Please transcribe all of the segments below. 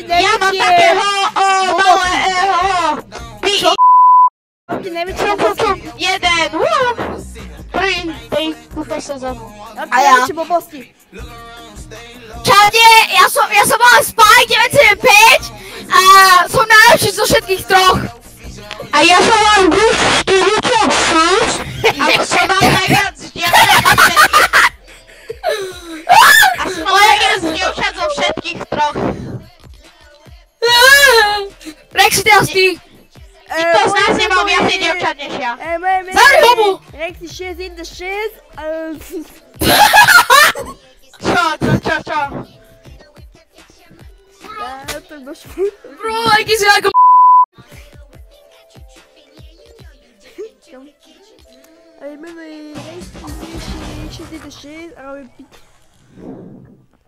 Ja mám takého malého. Čo? Jeden. Prvý kúpil sezónu. A ja? Čade, ja som mal Spike 975 a som najlepší zo všetkých troch. A ja som mal Goose 4 a som mal najviac a som mal najviac dievčat zo všetkých troch. Rexy, ty asi. Nikto z nás nemal viacej dievčat než ja. Zari homu! Rexy 6 in the 6. Čo? Bro, jaký si ako Ale jmenuji Rexy 6 in the 6 a robím pít.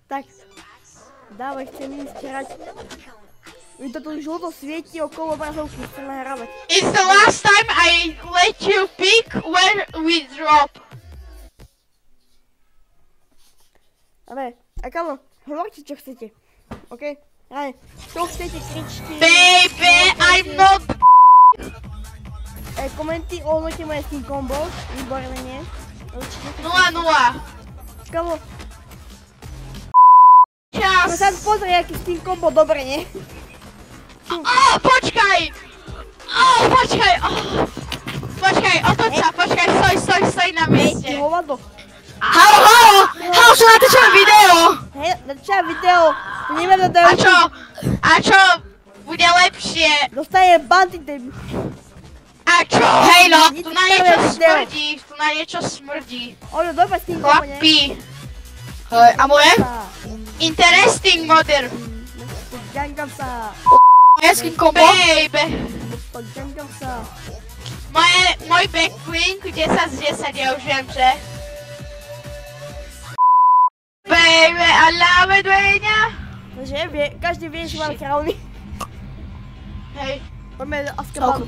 Tak. Dávaj, chcem ísť hrať. Mi toto žluto svieti okolo obrazovky, chcem nahrávať. It's the last time I let you pick where we drop. Ale, a kamo, hovorte čo chcete. OK? Ale, čo chcete, kričte. Baby, I'm not Komenty, ohodnote moje Steam combo. Výborné, nie? 0-0. Kamo, Čas. sa pozri, aký Steam combo, dobre, nie? Počkaj! Počkaj, otoč sa, počkaj, stoj na mieste. Ty hovado. Halo, čo natáčame video? Hej, natáčame video. To nemám na dajúcu. A čo? Bude lepšie. Dostane banty tej... A čo? Hej no. Tu na niečo smrdí. Ono, dobre Steam combo, nie? Chlapi. Hej, a moje? Interesting mother. Podňankam sa. Moje skin combo? Baby. Podňankam sa. Môj backlink 10 z 10, ja už viem, že? Baby, I love it, Dwayne. Takže každý vie, že mám krauny. Hej. Poďme do Azkaban.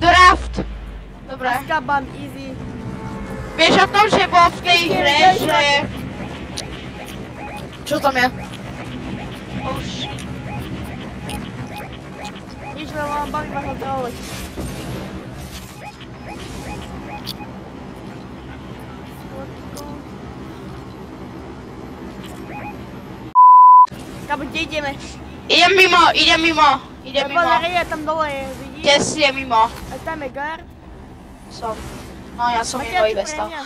Draft. Dobre. Azkaban, easy. Vieš o tom, že bol v tej hre, že... Čo tam je? Už. Nič, len mám baví ma kontrolovať. Kamo, kde ideme? Idem mimo. Baléria tam dole je, vidíš? Tesne mimo. A tam je guard. Som. No, ja som mimo Makiač Ivesta. pre mňa.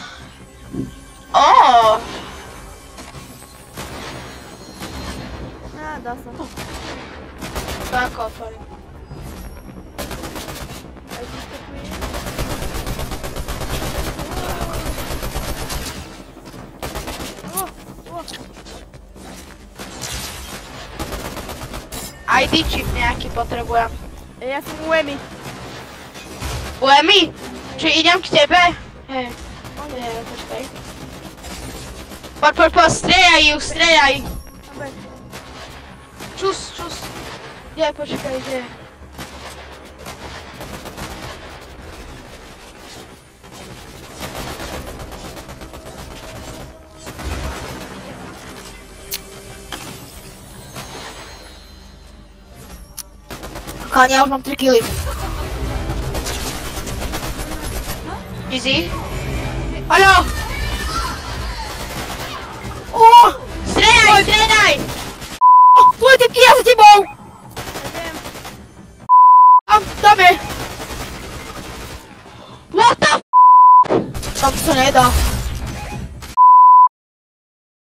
Dá sa. To ako otvorím. Aj vyskakuje. ID čip nejaký potrebujem. Ja som u Emy. U Emy? Či idem k tebe? Hej. Počkaj. Poď, strieľaj ju, strieľaj. Dobre. Čus. Kde, počkaj, kde? Káne, ja už mám 3 killy. Easy. Haló! Strieľaj! Tvoj typky, ja za tebou! Idem. Tam je! What the f***? Tam sa nedá.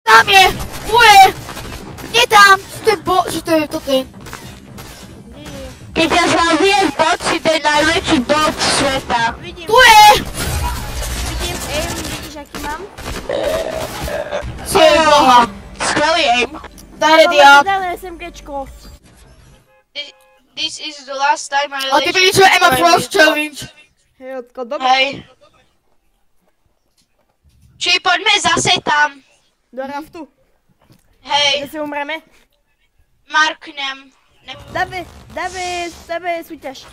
Tam je! Tu je! Nie tam! Čo to je? Toto je. Keď ja zľavujem bot, si ten najväčší bot sveta. Vidím. Tu je! Vidím aim, vidíš aký mám? Si je boha. Skvelý aim. Daj ready up. Dáme SMGčko. This is the last time I A ty vidíš, čo je Emma Frost Challenge. Hejotko, dobre. Hej. Či poďme zase tam. Do raftu. Hej, Kde si umreme? marknem. Dáme súťaž.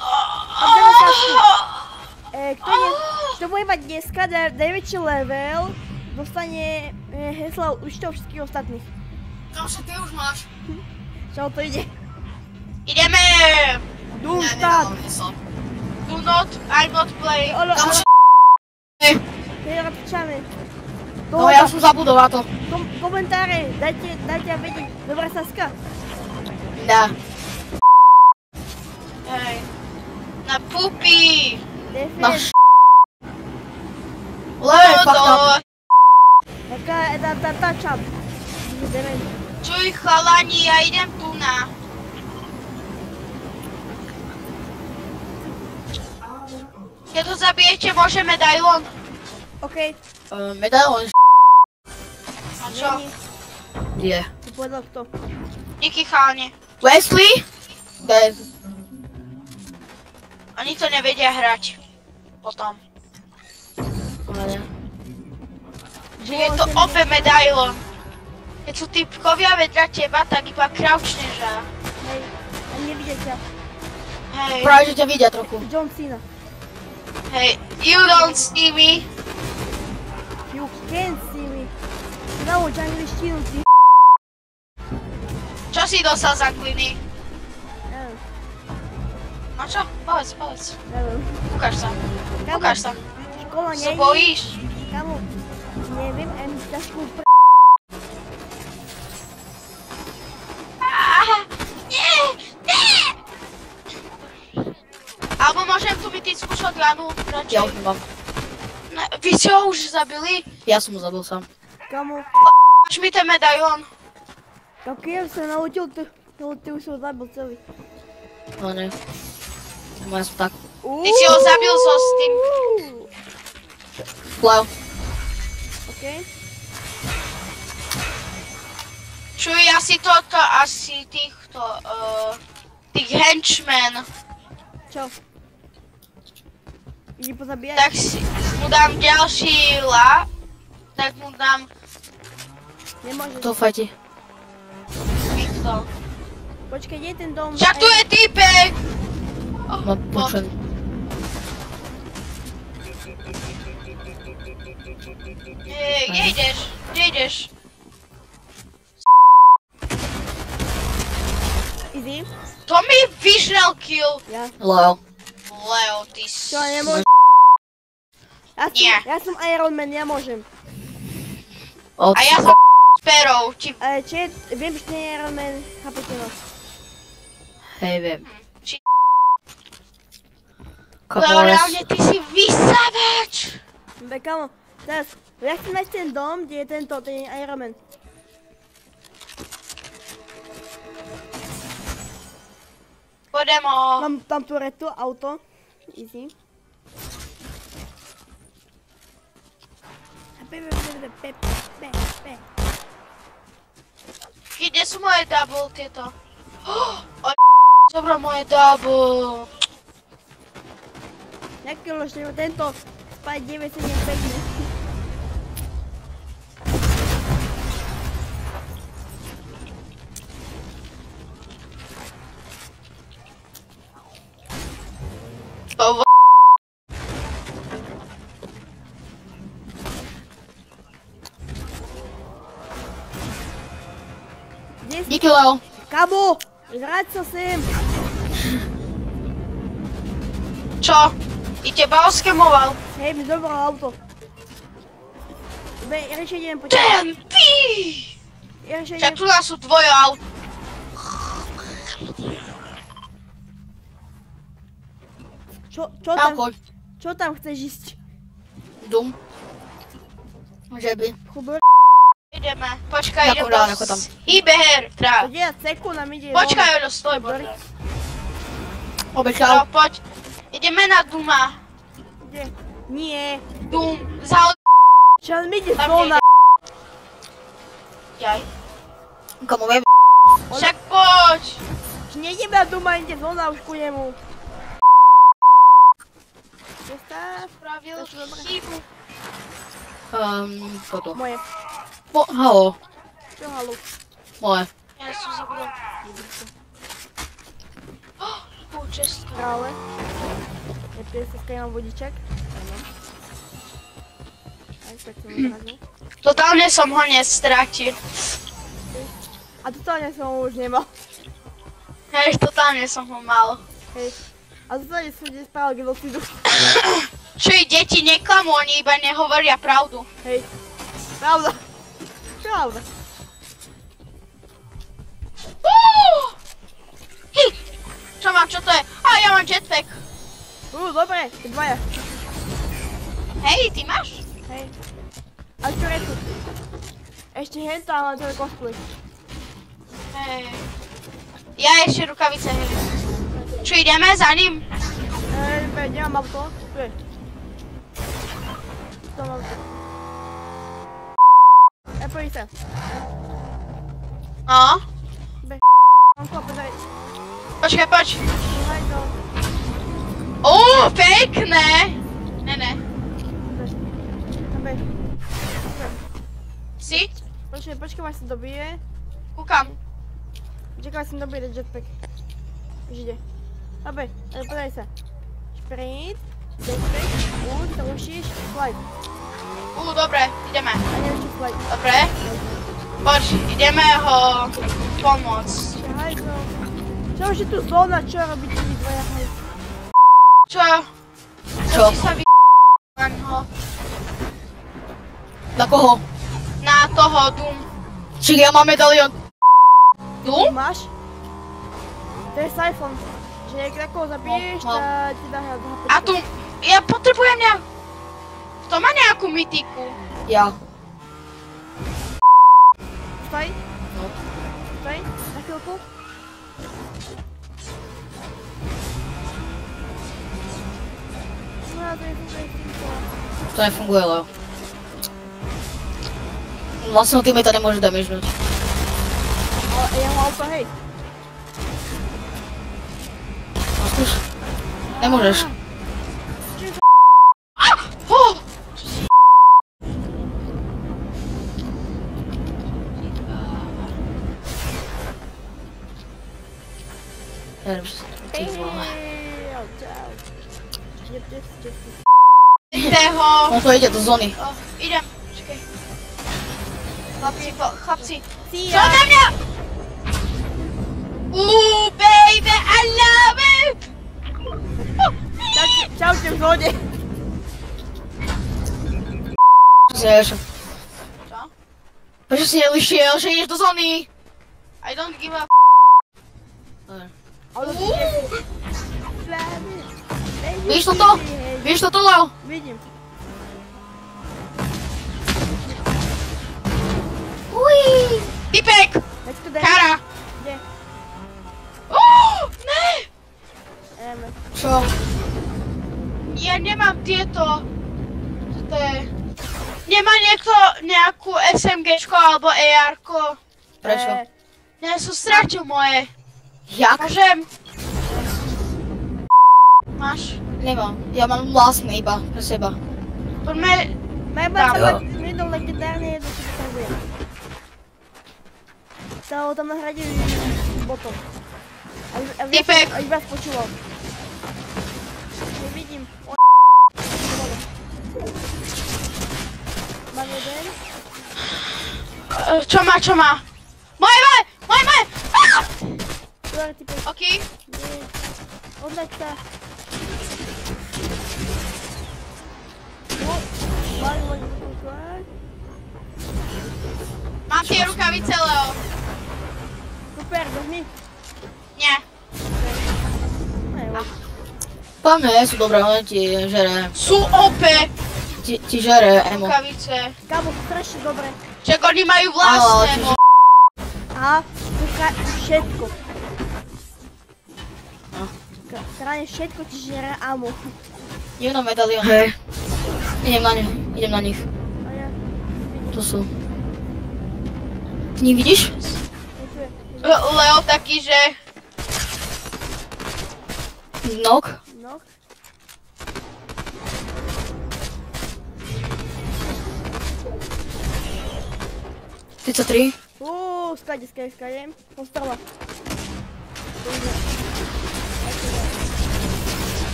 Kto bude mať dneska najväčší level, dostane hesla určite všetkých ostatných. Kamže, ty už máš. Čo to ide? Ideme! Doomstad! Do not, I'm not play. Priračame. No ja som zabudol na to. Komentáre, dajte a vedieť. Dobrá Saska. Dá. Hej. Na pupy. Na Defend. Lej, fuck up. Taká je tá čap. Čuj chalani, ja idem tu na. Keď to zabijete, môže medailon. OK. Medailon. A čo? Je. Ty povedal kto? Díky chalani. Wesley? Oni to nevedia hrať. Potom. Ale... Že je to OP medailon. Keď sú typkovia vedľa teba, tak iba crouchneš a... Hej, ani nevidieť ťa. Hej, Práve, že ťa vidia trochu. John Cena. hej, you don't see me. You can't see me. Nauč angličtinu, ty. Čo si dostal z angliny? Neviem, No čo? Povedz. neviem. Ukáž sa. Kamo, Ukáž sa. škola Sa nie bojíš? Kamo, neviem, aj mi ťažkú Nie! Alebo môžem tu byť tycku shotgunu, radšej. Ja už mám. Vy ste ho už zabili? Ja som ho zabil sám. Kamo, Až mi ten medailon. tak ja sa naučil, ty už som zabil celý. No ne. Ja som tak. Ty si ho zabil so Steam. Plau. OK. Čuj, asi tých henchmen. Čo? Ide pozabíjať? Tak si mu dám ďalší tak mu dám Nemôžeš. To fajti. týchto. Počkaj, kde je ten dom? Však tu je týpek! No počujem. Kde ideš? Kde ideš? Easy. To mi vyžrel kill. Ja. Lol. Leo, ty Čo, nemôžem? Nie. Ja som Iron Man, ja môžem. A ja som Sparrow. Čo je, viem, že nie je Iron Man, chápete no. Hej, viem. Leo, reálne ty si vysavač. Kamo, teraz, ja chcem nájsť ten dom, kde je ten Iron Man. Poďme ho. Mám tam Toretto, auto. Easy. Kde sú moje double tieto? Zobral moje double. Nejaký tento spaj 975 ne? Díky, Leo. Kamo! Vráť sa sem! Čo? I teba oskemoval. Hej, mi zobral auto. Ja radšej idem počítať. Damn, ty! Ja radšej Však idem... tu nás sú dvoje aut. Čo tam chceš ísť? Dum. Že by. Chubor? Ideme. Počkaj, idem Ako tam. Hýbe her, To deja ceku nám ide... Počkaj, Oľo, stoj, Dobre. bože. Obečal. Poď. Ideme na Duma. Kde? Nie. Dum. Za Čo mi ide Tam zóna? Jaj. Komu viem. Však poď. Nejdeme na doma, ide zóna už ku nemu. Zostav. Spravil chybu. Toto. Moje. Halo. Čo halu? Moje. Ja som zabudol. Čestka. Krále. Ja 50 mám vodičak. Aj tak som odrazil. Totálne som ho nestratil. A totálne som ho už nemal. Hej, totálne som ho mal. Hej. A to tady som nespravil genocidu. Čo i deti neklamú, oni iba nehovoria pravdu. Hej. Pravda. Pravda. Čo mám, čo to je? A ja mám jetpack. Dobre, dvaja. Hej, ty máš? Hej. A čo je tu? Ešte hento, ale to je cosplay. Hej. Ja ešte rukavice, hej. Čo ideme za ním? Nemám auto. Tu je. To mám auto. Poď sa. No. Mám klope, daj. Počkaj, poď. Daj to. Pekné. Ne. Daj. Si? Počkaj, až sa dobije. Kúkam. Čekaj, až sa dobije jetpack. Už ide. Dobre, podaj sa. Sprint, jetpack, ty to rušíš, slide. Dobre, ideme. A nerušíš slide. Dobre. Poď, ideme ho pomôcť. Čahaj to. Čo už je tu zóna, čo robíte vy dvaja? Čo? Čo? Ti sa na ňoho. Na koho? Na toho Doom. Či ja mám medalión. Doom? Máš? To je Siphon. Že jak koho zabiješ, No. tak ti dá HP. A tu, ja potrebujem Kto má nejakú mytiku? Ja. Staj. No. Staj, na chvíľku. No, to je To nefunguje, Leo. Vlastného teammate nemôže damagenúť. Ale ja mám auto, hej. No skúš. Nemôžeš. Ty vole. Toho. On to ide do zóny. Idem, čakaj. Chlapci. See Čo ya. na mňa? Baby, I love it! Čaute v zóne. Čo si ješ? Čo? Prečo si nelišiel, že ideš do zóny? I don't give a Ale Vidíš toto? Vidíš toto, Leo? Vidím. Ují. Typek! Veď to daj. Kara! Kde? Ne! Čo? Ja nemám tieto. To je... Nemá niekto nejakú SMGčko alebo AR-ko? Prečo? Ja som stratil moje. Jak? Môžem? Máš? Nemám. Ja mám vlastné iba pre seba. Poďme... Majba Tam. sa minul legendárne jedno si ukazuje. Sa ho tam nahradil botom. Typek. A iba spočúval. Nevidím. Mám jeden. Čo má? Moje! Dobre, typek. OK. Nie. Odlaď sa. Mali. Mám tie rukavice, Leo. Super, vezmi. Nie. Podľa mňa nie sú dobré, on ti žere. Sú OP Ti žere emo. rukavice. Kámo, strašne dobre. Čak oni majú vlastné. Ale A všetko. No. Krajne všetko ti žere amo. Idem na medalión. Idem na nich. A ja To sú. Ty nevidíš? tu je. Leo taký, že... Nok? No. 33. Skade. Postrala.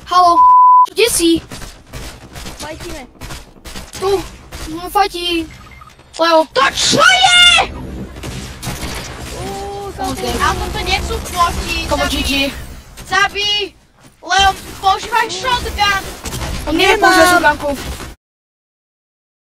Halo, kde si? Fajtíme. Tu, fajti. Leo. To čo je? A toto nie sú ploti. Komu GG. Zabij! Leon, používaj shotgun! On nevie používať shotgunku.